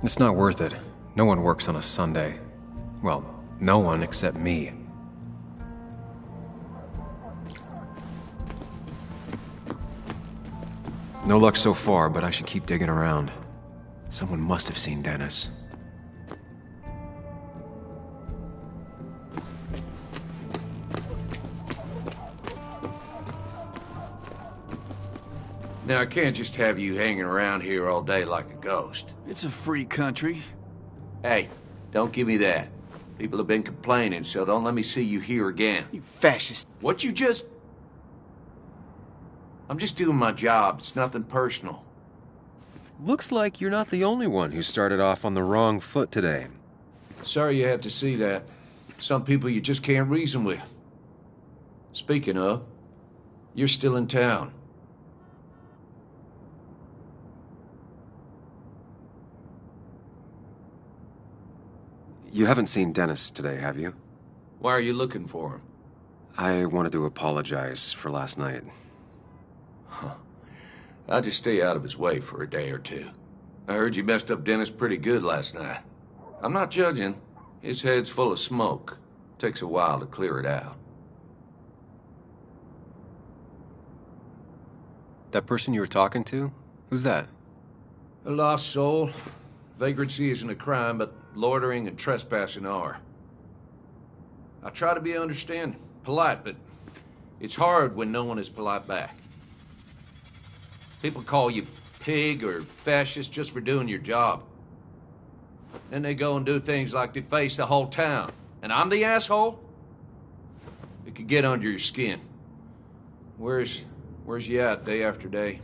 It's not worth it. No one works on a Sunday. Well, no one except me. No luck so far, but I should keep digging around. Someone must have seen Dennis. Now, I can't just have you hanging around here all day like a ghost. It's a free country. Hey, don't give me that. People have been complaining, so don't let me see you here again. You fascist. What you just... I'm just doing my job. It's nothing personal. Looks like you're not the only one who started off on the wrong foot today. Sorry you had to see that. Some people you just can't reason with. Speaking of, you're still in town. You haven't seen Dennis today, have you? Why are you looking for him? I wanted to apologize for last night. I'll just stay out of his way for a day or two. I heard you messed up Dennis pretty good last night. I'm not judging. His head's full of smoke. Takes a while to clear it out. That person you were talking to? Who's that? A lost soul. Vagrancy isn't a crime, but loitering and trespassing are. I try to be understanding, polite, but it's hard when no one is polite back. People call you pig or fascist just for doing your job. Then they go and do things like deface the whole town. And I'm the asshole? It could get under your skin. Where's you at day after day?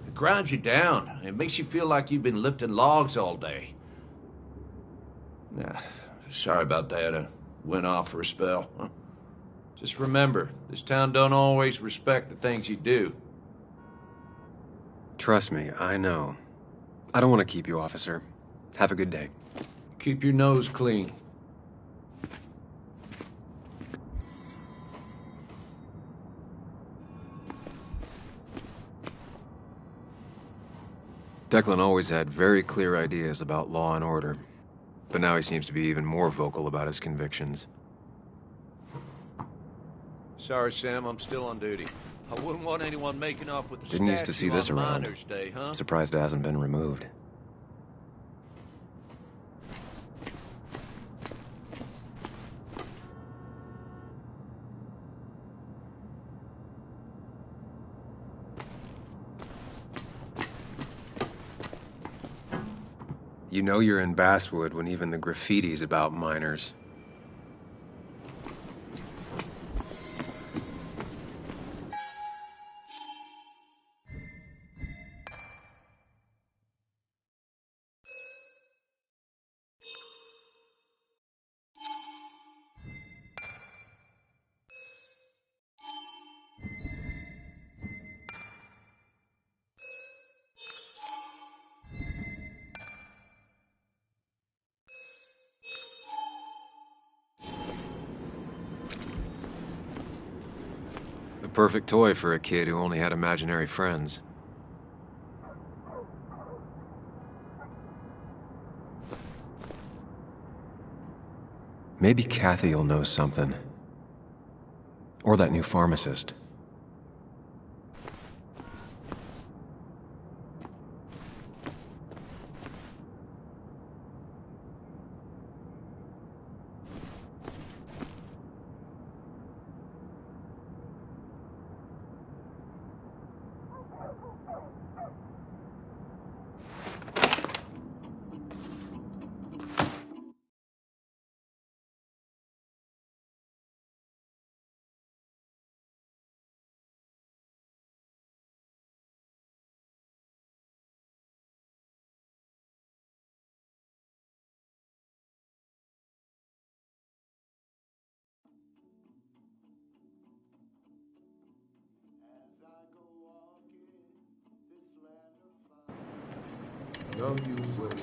It grinds you down. It makes you feel like you've been lifting logs all day. Nah, sorry about that. I went off for a spell. Just remember, this town don't always respect the things you do. Trust me, I know. I don't want to keep you, officer. Have a good day. Keep your nose clean. Declan always had very clear ideas about law and order, but now he seems to be even more vocal about his convictions. Sorry, Sam, I'm still on duty. I wouldn't want anyone making off with the Didn't used to see this around. Miners' Day, huh? Surprised it hasn't been removed. You know you're in Basswood when even the graffiti's about miners. The perfect toy for a kid who only had imaginary friends. Maybe Kathy will know something. Or that new pharmacist. No, you will. Oh,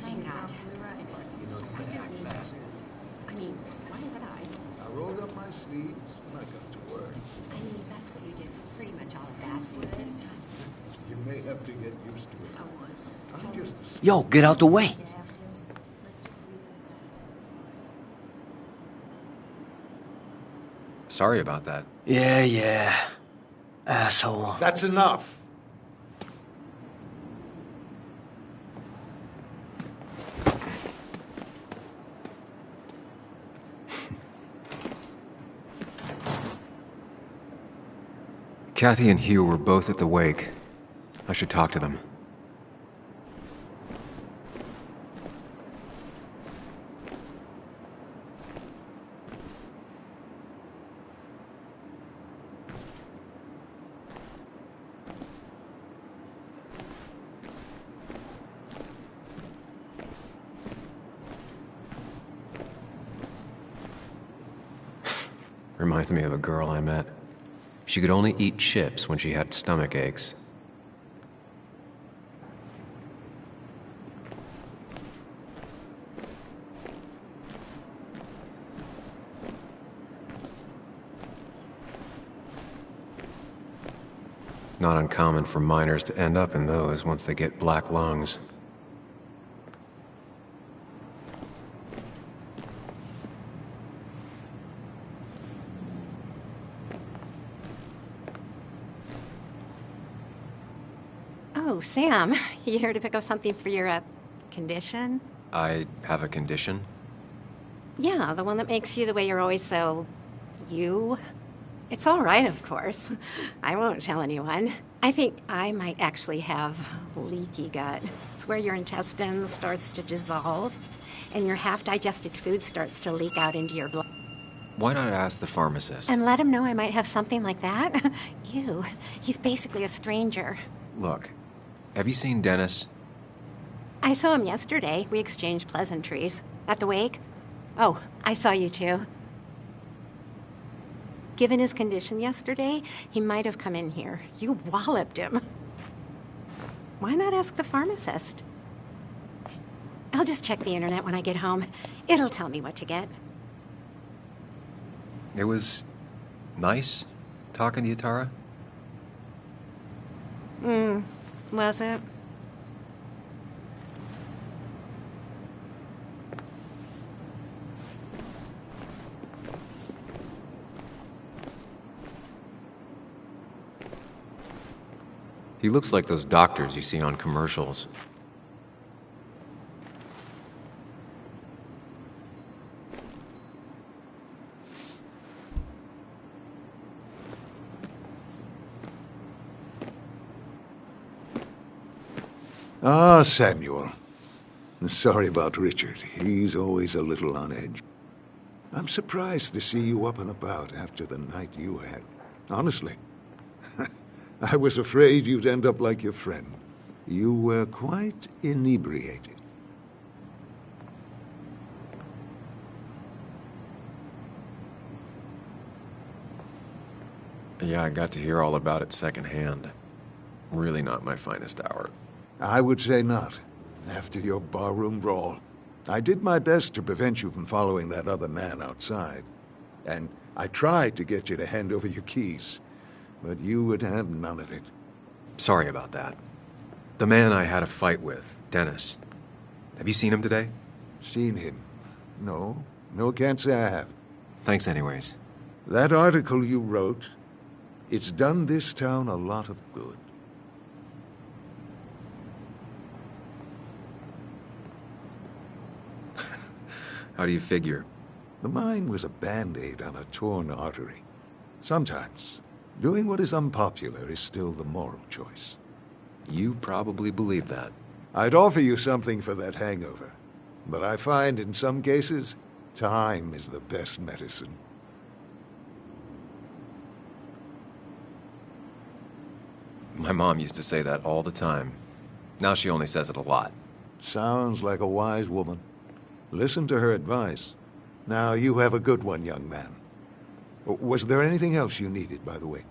thank God. You know, you better act fast. I mean, why would I? I rolled up my sleeves when I got to work. I mean, that's what you did for pretty much all of Basswood. You may have to get used to it. I was. I'm just Yo, get out the way. You have to. Let's just leave it at Sorry about that. Yeah. Asshole. That's enough. Kathy and Hugh were both at the wake. I should talk to them. Reminds me of a girl I met. She could only eat chips when she had stomach aches. Not uncommon for miners to end up in those once they get black lungs. Oh, Sam, you here to pick up something for your, condition? I have a condition? Yeah, the one that makes you the way you're always so... you? It's all right, of course. I won't tell anyone. I think I might actually have leaky gut. It's where your intestine starts to dissolve, and your half-digested food starts to leak out into your blood. Why not ask the pharmacist? And let him know I might have something like that? Ew, he's basically a stranger. Look, have you seen Dennis? I saw him yesterday. We exchanged pleasantries. At the wake? Oh, I saw you too. Given his condition yesterday, he might have come in here. You walloped him. Why not ask the pharmacist? I'll just check the internet when I get home. It'll tell me what to get. It was nice talking to you, Tara. Was it? He looks like those doctors you see on commercials. Ah, Samuel. Sorry about Richard. He's always a little on edge. I'm surprised to see you up and about after the night you had. Honestly. I was afraid you'd end up like your friend. You were quite inebriated. Yeah, I got to hear all about it secondhand. Really not my finest hour. I would say not. After your barroom brawl, I did my best to prevent you from following that other man outside. And I tried to get you to hand over your keys, but you would have none of it. Sorry about that. The man I had a fight with, Dennis. Have you seen him today? Seen him? No. No, can't say I have. Thanks anyways. That article you wrote, it's done this town a lot of good. How do you figure? The mine was a band-aid on a torn artery. Sometimes, doing what is unpopular is still the moral choice. You probably believe that. I'd offer you something for that hangover, but I find in some cases, time is the best medicine. My mom used to say that all the time. Now she only says it a lot. Sounds like a wise woman. Listen to her advice. Now, you have a good one, young man. Was there anything else you needed, by the way?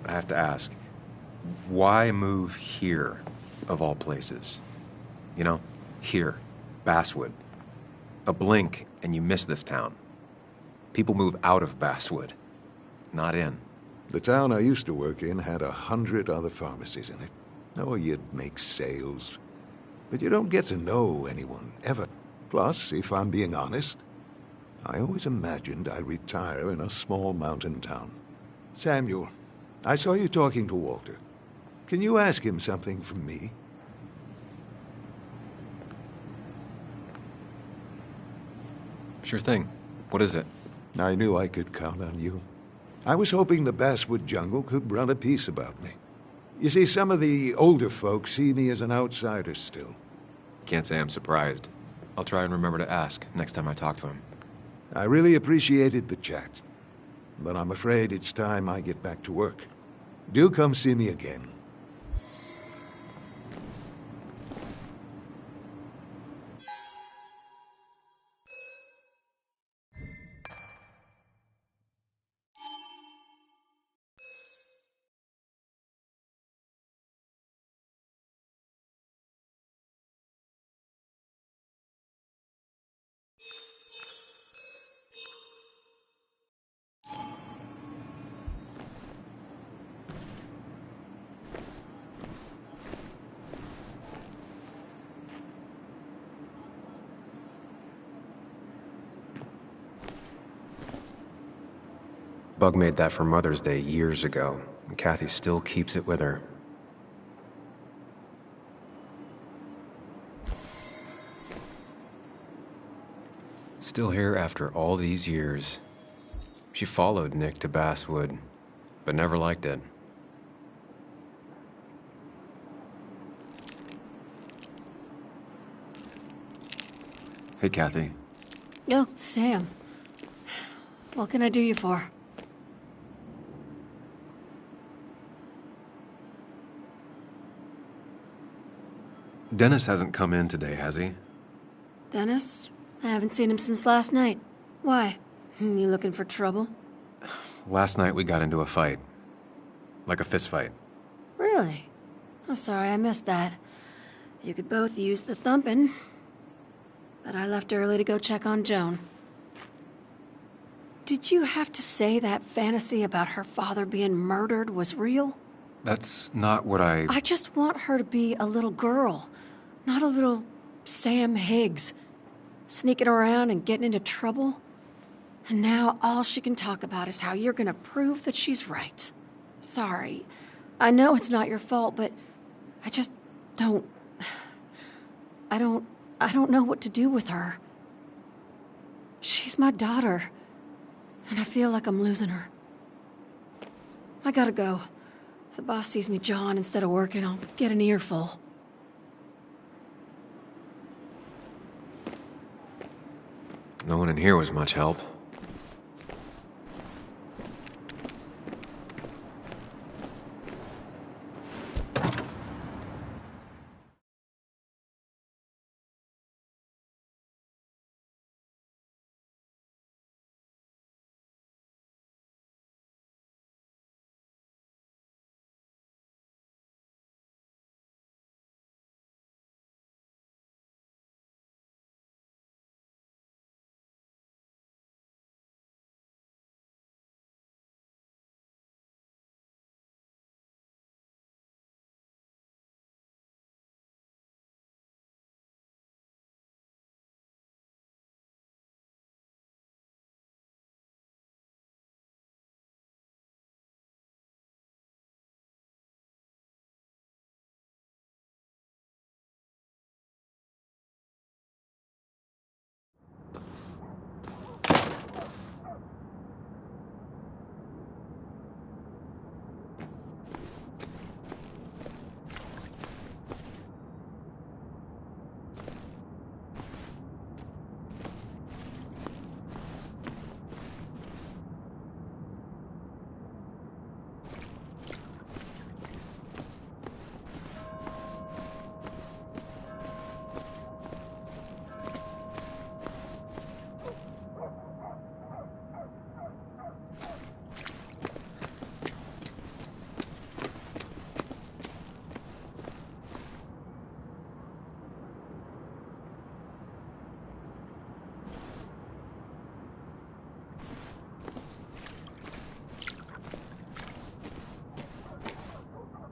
I have to ask, why move here, of all places? You know, here, Basswood. A blink and you miss this town. People move out of Basswood, not in. The town I used to work in had 100 other pharmacies in it. Oh, you'd make sales. But you don't get to know anyone, ever. Plus, if I'm being honest, I always imagined I'd retire in a small mountain town. Samuel, I saw you talking to Walter. Can you ask him something from me? Sure thing. What is it? I knew I could count on you. I was hoping the Basswood Jungle could run a piece about me. You see, some of the older folks see me as an outsider still. Can't say I'm surprised. I'll try and remember to ask next time I talk to him. I really appreciated the chat, but I'm afraid it's time I get back to work. Do come see me again. Bug made that for Mother's Day years ago, and Kathy still keeps it with her. Still here after all these years. She followed Nick to Basswood, but never liked it. Hey, Kathy. Oh, Sam. What can I do you for? Dennis hasn't come in today, has he? Dennis? I haven't seen him since last night. Why? You looking for trouble? Last night we got into a fight. Like a fist fight. Really? Oh, sorry, I missed that. You could both use the thumping. But I left early to go check on Joan. Did you have to say that fantasy about her father being murdered was real? That's not what I just want her to be a little girl, not a little Sam Higgs, sneaking around and getting into trouble. And now all she can talk about is how you're gonna prove that she's right. Sorry. I know it's not your fault, but I just don't... I don't know what to do with her. She's my daughter, and I feel like I'm losing her. I gotta go. If the boss sees me jawing instead of working, I'll get an earful. No one in here was much help.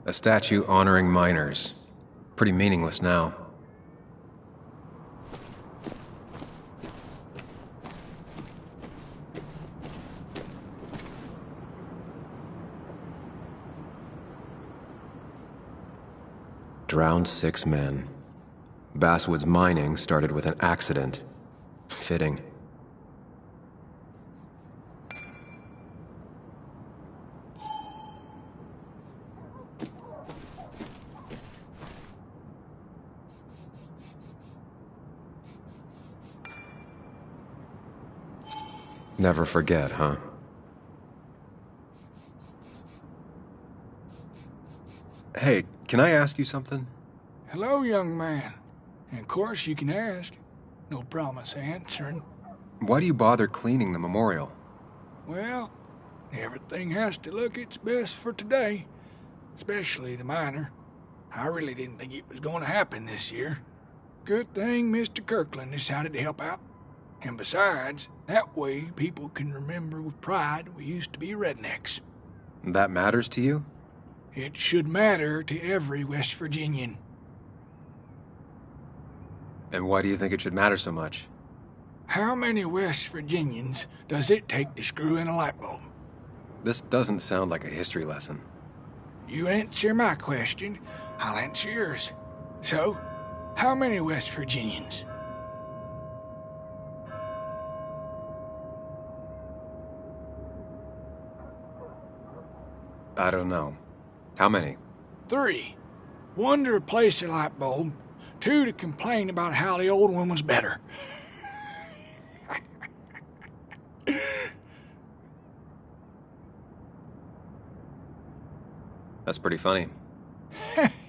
A statue honoring miners. Pretty meaningless now. Drowned 6 men. Basswood's mining started with an accident. Fitting. Never forget, huh? Hey, can I ask you something? Hello, young man. And of course you can ask. No promise answering. Why do you bother cleaning the memorial? Well, everything has to look its best for today. Especially the miner. I really didn't think it was going to happen this year. Good thing Mr. Kirkland decided to help out. And besides, that way people can remember with pride we used to be rednecks. That matters to you? It should matter to every West Virginian. And why do you think it should matter so much? How many West Virginians does it take to screw in a light bulb? This doesn't sound like a history lesson. You answer my question, I'll answer yours. So, how many West Virginians? I don't know. How many? 3. 1 to replace the light bulb, 2 to complain about how the old one was better. That's pretty funny.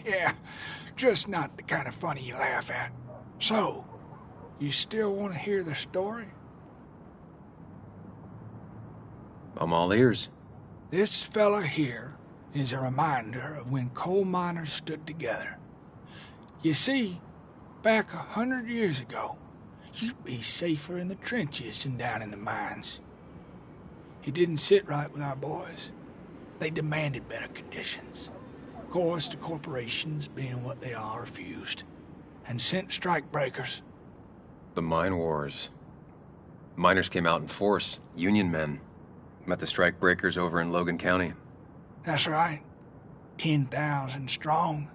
Yeah, just not the kind of funny you laugh at. So, you still want to hear the story? I'm all ears. This fella here is a reminder of when coal miners stood together. You see, back 100 years ago, you'd be safer in the trenches than down in the mines. It didn't sit right with our boys. They demanded better conditions. Of course, the corporations, being what they are, refused, and sent strikebreakers. The mine wars. Miners came out in force, Union men. Met the strikebreakers over in Logan County. That's right. 10,000 strong.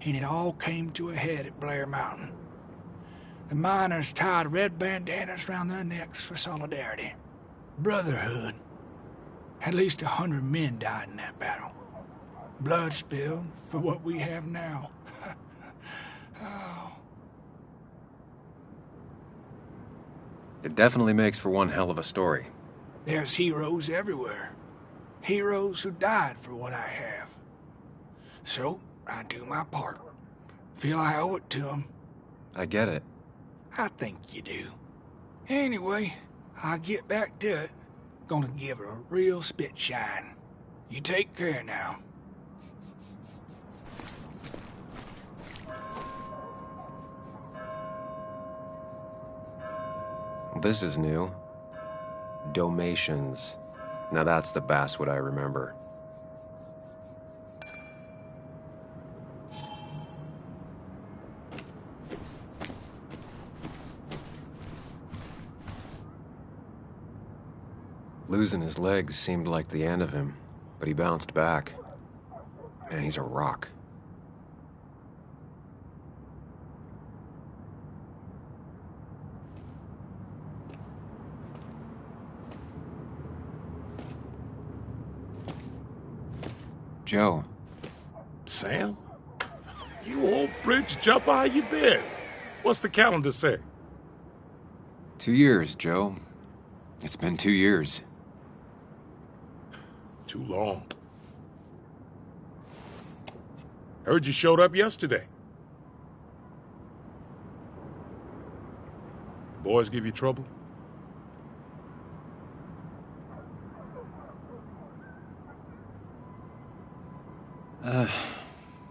And it all came to a head at Blair Mountain. The miners tied red bandanas around their necks for solidarity. Brotherhood. At least 100 men died in that battle. Blood spilled for what we have now. Oh. It definitely makes for one hell of a story. There's heroes everywhere. Heroes who died for what I have. So, I do my part. Feel I owe it to them. I get it. I think you do. Anyway, I'll get back to it. Gonna give her a real spit shine. You take care now. This is new. Domations. Now that's the Basswood I remember. Losing his legs seemed like the end of him, but he bounced back. Man, he's a rock. Joe. Sam? You old bridge jumper, how you been? What's the calendar say? 2 years, Joe. It's been 2 years. Too long. Heard you showed up yesterday. The boys give you trouble?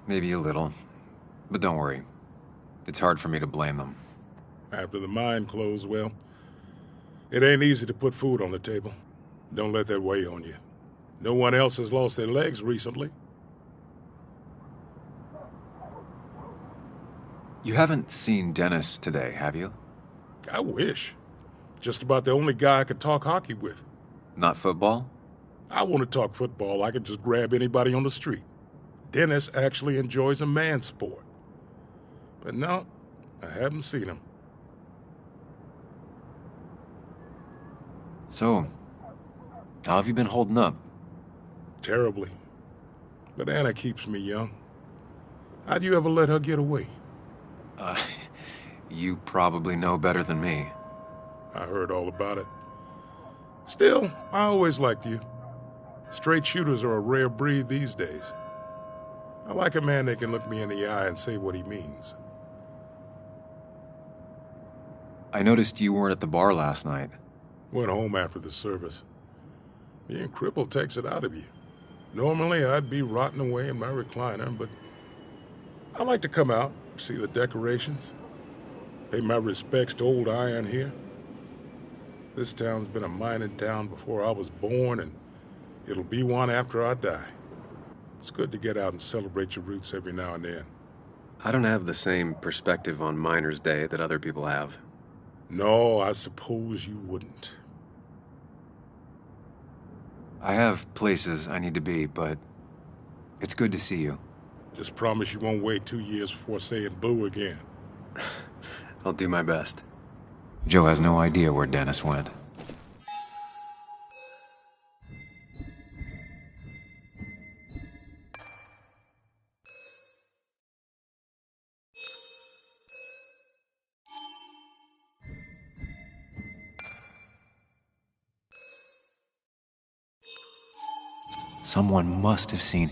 Maybe a little. But don't worry. It's hard for me to blame them. After the mine closed, well, it ain't easy to put food on the table. Don't let that weigh on you. No one else has lost their legs recently. You haven't seen Dennis today, have you? I wish. Just about the only guy I could talk hockey with. Not football? I want to talk football. I could just grab anybody on the street. Dennis actually enjoys a man's sport. But no, I haven't seen him. So, how have you been holding up? Terribly. But Anna keeps me young. How'd you ever let her get away? You probably know better than me. I heard all about it. Still, I always liked you. Straight shooters are a rare breed these days. I like a man that can look me in the eye and say what he means. I noticed you weren't at the bar last night. Went home after the service. Being crippled takes it out of you. Normally, I'd be rotting away in my recliner, but I like to come out, see the decorations, pay my respects to old iron here. This town's been a mining town before I was born, and it'll be one after I die. It's good to get out and celebrate your roots every now and then. I don't have the same perspective on Miners' Day that other people have. No, I suppose you wouldn't. I have places I need to be, but it's good to see you. Just promise you won't wait 2 years before saying boo again. I'll do my best. Joe has no idea where Dennis went. Someone must have seen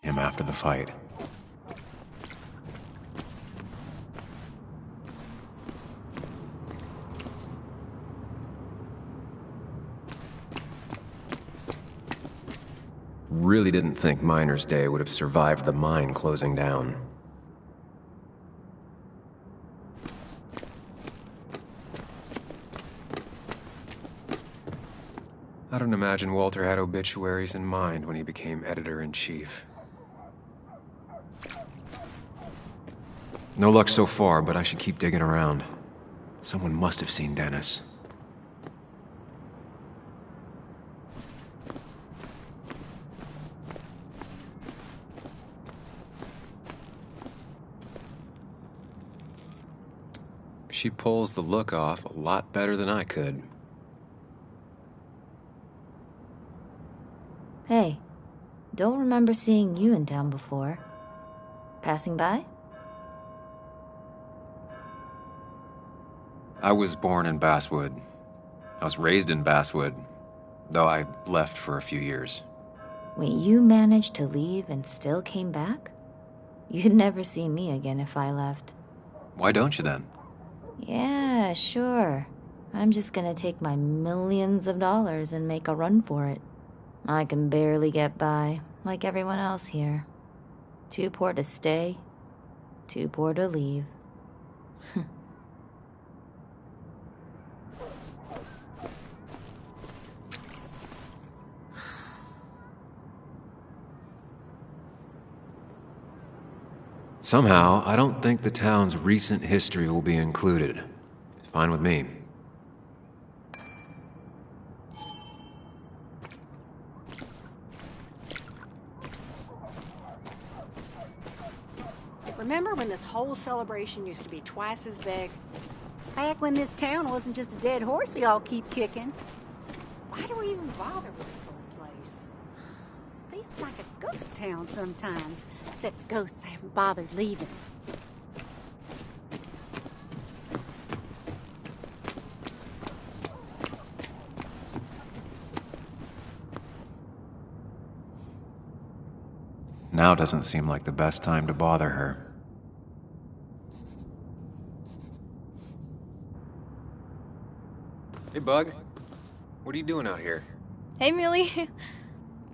him after the fight. Really didn't think Miners' Day would have survived the mine closing down. I don't imagine Walter had obituaries in mind when he became editor-in-chief. No luck so far, but I should keep digging around. Someone must have seen Dennis. She pulls the look off a lot better than I could. Hey, don't remember seeing you in town before. Passing by? I was born in Basswood. I was raised in Basswood, though I left for a few years. Wait, you managed to leave and still came back? You'd never see me again if I left. Why don't you then? Yeah, sure. I'm just gonna take my millions of dollars and make a run for it. I can barely get by, like everyone else here. Too poor to stay, too poor to leave. Somehow, I don't think the town's recent history will be included. It's fine with me. Remember when this whole celebration used to be twice as big? Back when this town wasn't just a dead horse we all keep kicking. Why do we even bother with this old place? Feels like a ghost town sometimes, except the ghosts haven't bothered leaving. Now doesn't seem like the best time to bother her. Hey, Bug. What are you doing out here? Hey, Muley.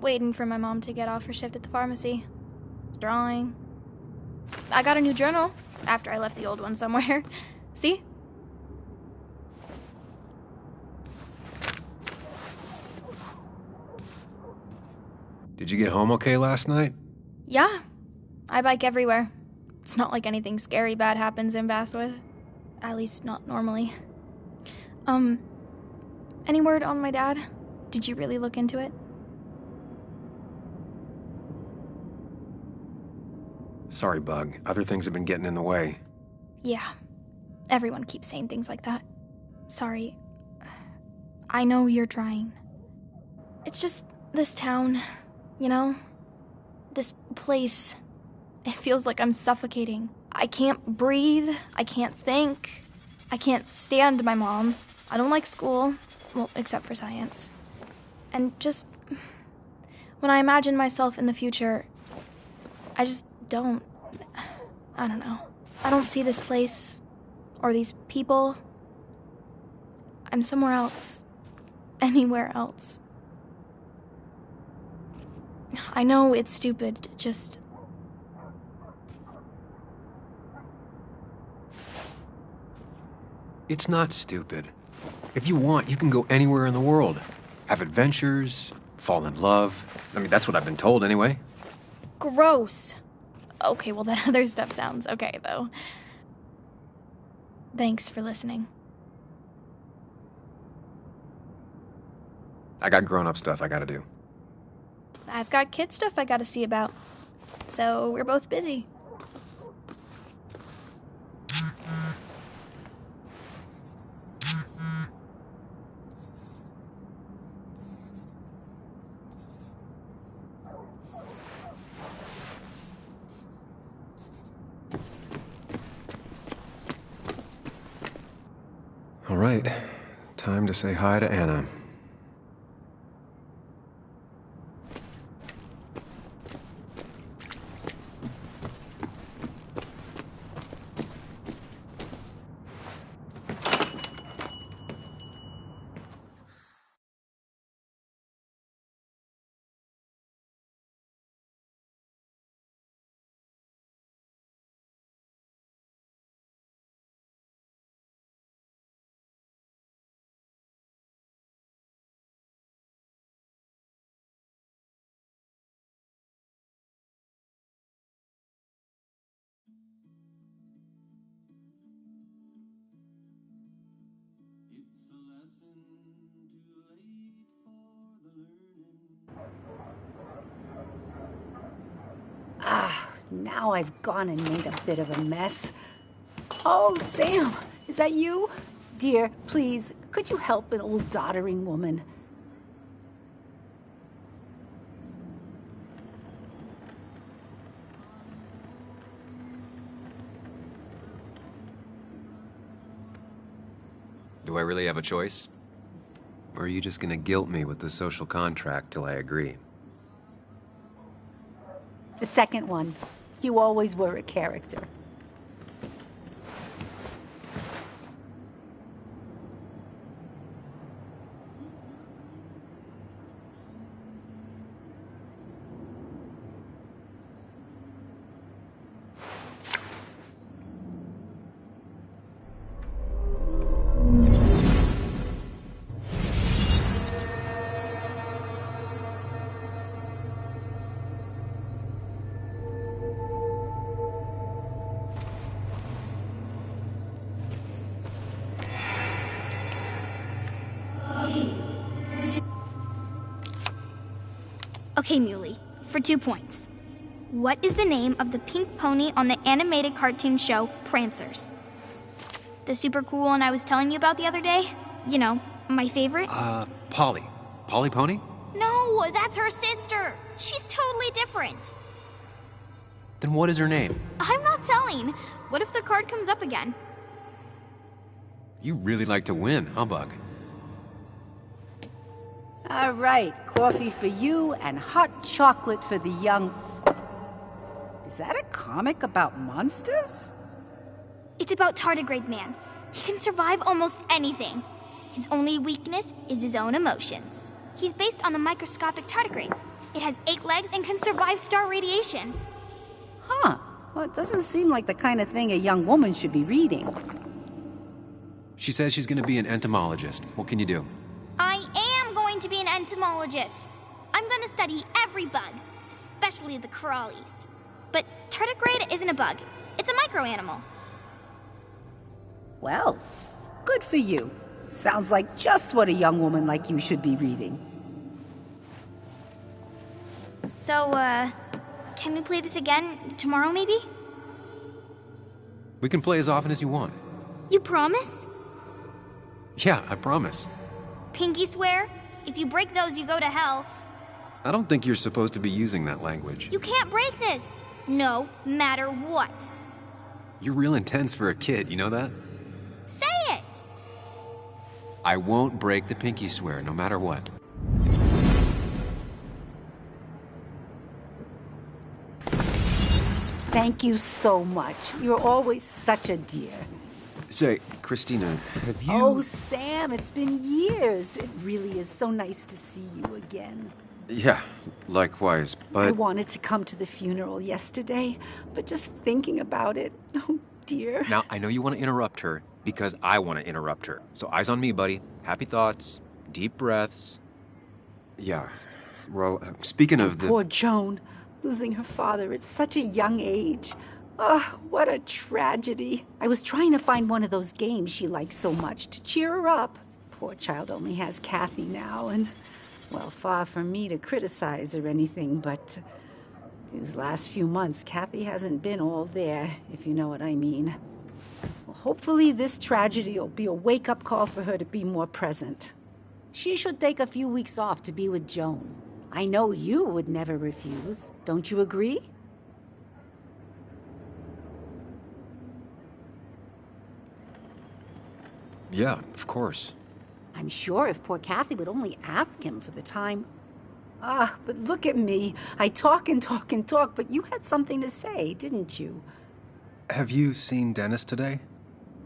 Waiting for my mom to get off her shift at the pharmacy. Drawing. I got a new journal after I left the old one somewhere. See? Did you get home okay last night? Yeah. I bike everywhere. It's not like anything scary bad happens in Basswood. At least not normally. Any word on my dad? Did you really look into it? Sorry, Bug. Other things have been getting in the way. Yeah. Everyone keeps saying things like that. Sorry. I know you're trying. It's just this town, you know? This place. It feels like I'm suffocating. I can't breathe. I can't think. I can't stand my mom. I don't like school. Well, except for science. And just... when I imagine myself in the future, I just don't... I don't know. I don't see this place. Or these people. I'm somewhere else. Anywhere else. I know it's stupid, just... It's not stupid. If you want, you can go anywhere in the world. Have adventures, fall in love. I mean, that's what I've been told anyway. Gross. Okay, well, that other stuff sounds okay, though. Thanks for listening. I got grown-up stuff I gotta do. I've got kid stuff I gotta see about. So we're both busy. All right, time to say hi to Anna. Now I've gone and made a bit of a mess. Oh, Sam, is that you? Dear, please, could you help an old doddering woman? Do I really have a choice? Or are you just gonna guilt me with the social contract till I agree? The second one. You always were a character. Okay, Muley, for 2 points. What is the name of the pink pony on the animated cartoon show Prancers? The super cool one I was telling you about the other day? You know, my favorite? Polly. Polly Pony? No, that's her sister. She's totally different. Then what is her name? I'm not telling. What if the card comes up again? You really like to win, huh, Bug? All right, coffee for you and hot chocolate for the young... Is that a comic about monsters? It's about Tardigrade Man. He can survive almost anything. His only weakness is his own emotions. He's based on the microscopic tardigrades. It has 8 legs and can survive star radiation. Huh. Well, it doesn't seem like the kind of thing a young woman should be reading. She says she's gonna be an entomologist. What can you do? I am going to be an entomologist. I'm going to study every bug, especially the crawlies. But tardigrade isn't a bug. It's a microanimal. Well, good for you. Sounds like just what a young woman like you should be reading. So, can we play this again tomorrow, maybe? We can play as often as you want. You promise? Yeah, I promise. Pinky swear? If you break those, you go to hell. I don't think you're supposed to be using that language. You can't break this. No matter what. You're real intense for a kid, you know that? Say it! I won't break the pinky swear, no matter what. Thank you so much. You're always such a dear. Say, Christina, have you... Oh, Sam, it's been years. It really is so nice to see you again. Yeah, likewise, but... I wanted to come to the funeral yesterday, but just thinking about it, oh dear. Now, I know you want to interrupt her, because I want to interrupt her. So eyes on me, buddy. Happy thoughts, deep breaths. Yeah, well, speaking of the... Poor Joan, losing her father at such a young age. Oh, what a tragedy. I was trying to find one of those games she likes so much to cheer her up. Poor child only has Kathy now, and... well, far from me to criticize or anything, but these last few months, Kathy hasn't been all there, if you know what I mean. Well, hopefully this tragedy will be a wake-up call for her to be more present. She should take a few weeks off to be with Joan. I know you would never refuse. Don't you agree? Yeah, of course. I'm sure if poor Kathy would only ask him for the time. Ah, but look at me. I talk and talk and talk, but you had something to say, didn't you? Have you seen Dennis today?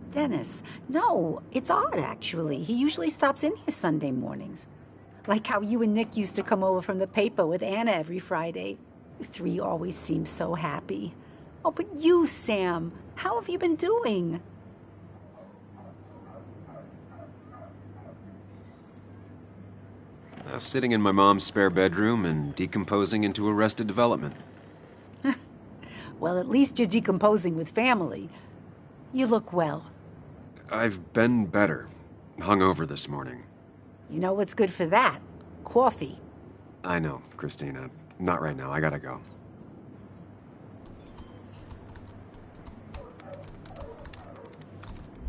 Dennis? No, it's odd, actually. He usually stops in here Sunday mornings. Like how you and Nick used to come over from the paper with Anna every Friday. You three always seem so happy. Oh, but you, Sam, how have you been doing? Sitting in my mom's spare bedroom and decomposing into Arrested Development. Well, at least you're decomposing with family. You look well. I've been better. Hungover this morning. You know what's good for that? Coffee. I know, Christina. Not right now. I gotta go.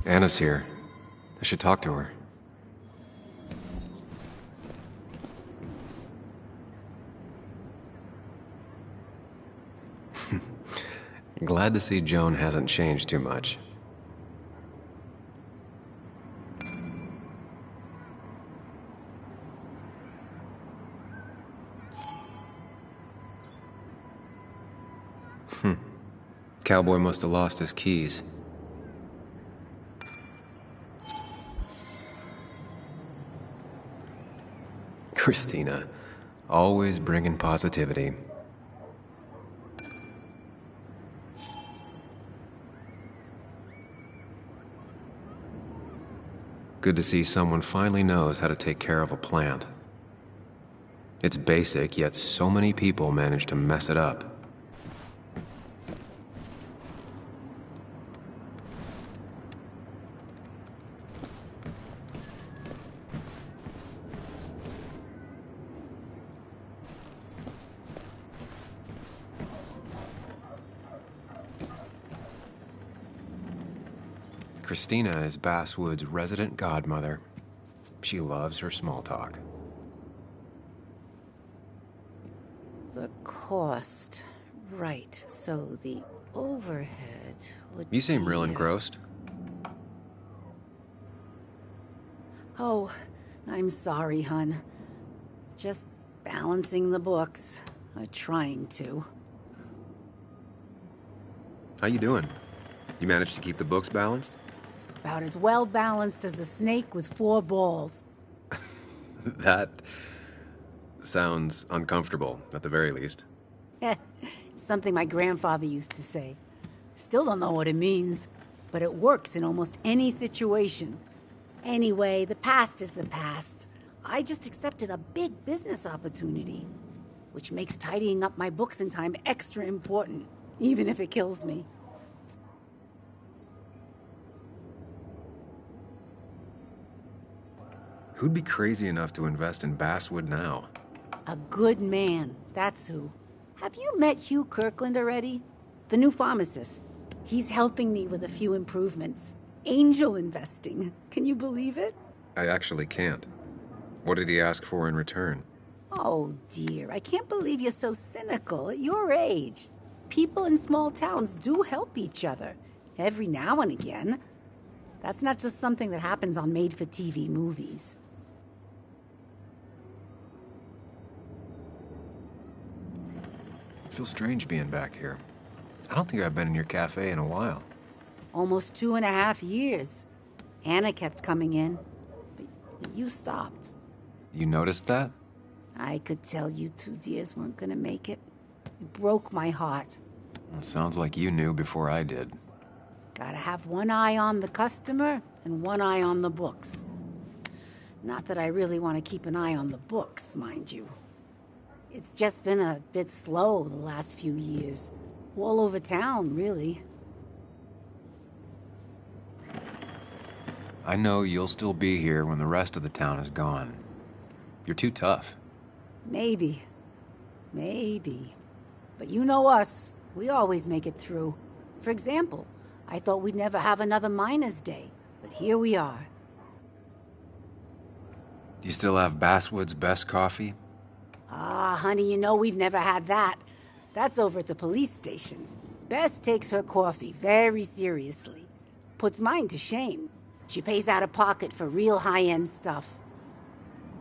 Anna's here. I should talk to her. Glad to see Joan hasn't changed too much. Cowboy must have lost his keys. Christina, always bringing positivity. Good to see someone finally knows how to take care of a plant. It's basic, yet so many people manage to mess it up. Christina is Basswood's resident godmother. She loves her small talk. The cost. Right, so the overhead would You seem be... real engrossed. Oh, I'm sorry, hun. Just balancing the books. Or trying to. How you doing? You managed to keep the books balanced? About as well balanced as a snake with 4 balls. That sounds uncomfortable, at the very least. Something my grandfather used to say. Still don't know what it means, but it works in almost any situation. Anyway, the past is the past. I just accepted a big business opportunity. which makes tidying up my books in time extra important, even if it kills me. Who'd be crazy enough to invest in Basswood now? A good man, that's who. Have you met Hugh Kirkland already? The new pharmacist. He's helping me with a few improvements. Angel investing. Can you believe it? I actually can't. What did he ask for in return? Oh dear, I can't believe you're so cynical at your age. People in small towns do help each other, every now and again. That's not just something that happens on made-for-TV movies. I feel strange being back here. I don't think I've been in your cafe in a while. Almost 2.5 years. Anna kept coming in, but you stopped. You noticed that? I could tell you two dears weren't gonna make it. It broke my heart. Well, sounds like you knew before I did. Gotta have one eye on the customer and one eye on the books. Not that I really want to keep an eye on the books, mind you. It's just been a bit slow the last few years. All over town, really. I know you'll still be here when the rest of the town is gone. You're too tough. Maybe. Maybe. But you know us. We always make it through. For example, I thought we'd never have another Miners' Day, but here we are. Do you still have Basswood's best coffee? Ah, honey, you know we've never had that. That's over at the police station. Bess takes her coffee very seriously. Puts mine to shame. She pays out of pocket for real high-end stuff.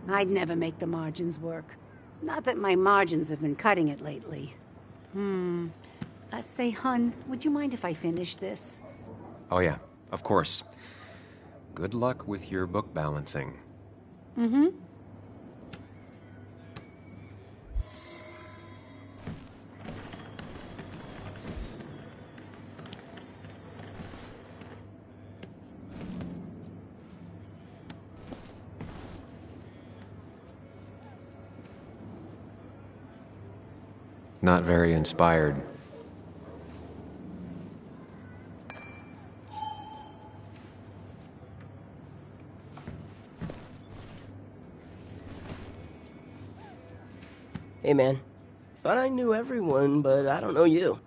I'd never make the margins work. Not that my margins have been cutting it lately. Say, hun, would you mind if I finish this? Oh yeah, of course. Good luck with your book balancing. Mm-hmm. Not very inspired. Hey, man. Thought I knew everyone, but I don't know you.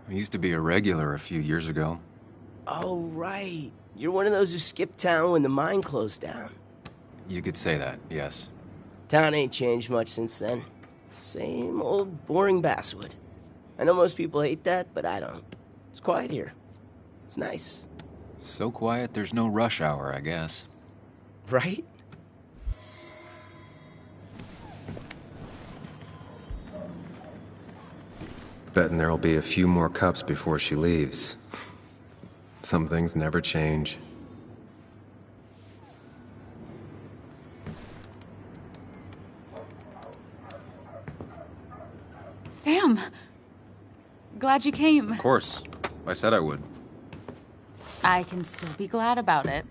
I used to be a regular a few years ago. Oh, right. You're one of those who skipped town when the mine closed down. You could say that, yes. Town ain't changed much since then. Same old boring Basswood. I know most people hate that, but I don't. It's quiet here. It's nice. So quiet there's no rush hour, I guess. Right? Betting there'll be a few more cups before she leaves. Some things never change. Sam! Glad you came. Of course. I said I would. I can still be glad about it.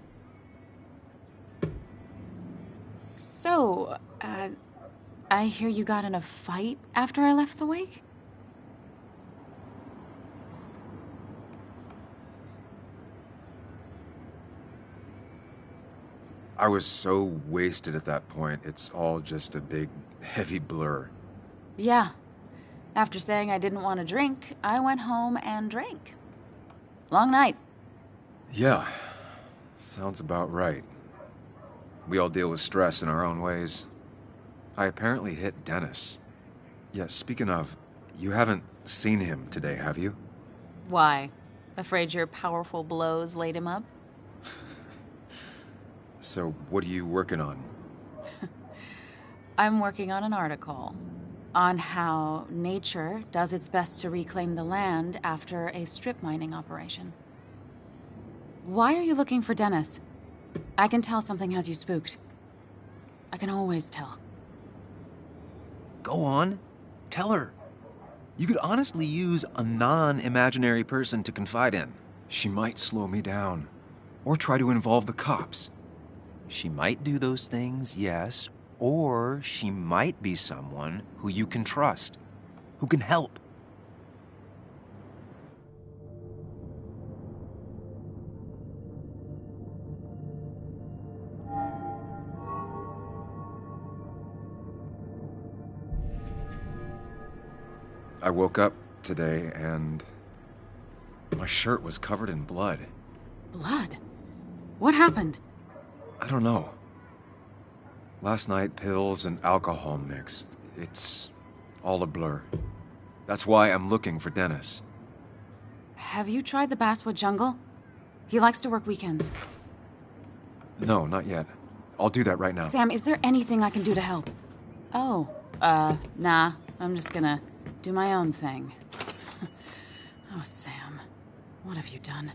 So, I hear you got in a fight after I left the wake? I was so wasted at that point, it's all just a big, heavy blur. Yeah. After saying I didn't want to drink, I went home and drank. Long night. Yeah. Sounds about right. We all deal with stress in our own ways. I apparently hit Dennis. Yeah, speaking of, you haven't seen him today, have you? Why? Afraid your powerful blows laid him up? So, what are you working on? I'm working on an article on how nature does its best to reclaim the land after a strip mining operation. Why are you looking for Dennis? I can tell something has you spooked. I can always tell. Go on. Tell her. You could honestly use a non-imaginary person to confide in. She might slow me down. Or try to involve the cops. She might do those things, yes. Or she might be someone who you can trust, who can help. I woke up today and my shirt was covered in blood. Blood? What happened? I don't know. Last night, pills and alcohol mixed. It's all a blur. That's why I'm looking for Dennis. Have you tried the Basswood Jungle? He likes to work weekends. No, not yet. I'll do that right now. Sam, is there anything I can do to help? Oh, nah. I'm just gonna do my own thing. Oh, Sam, what have you done?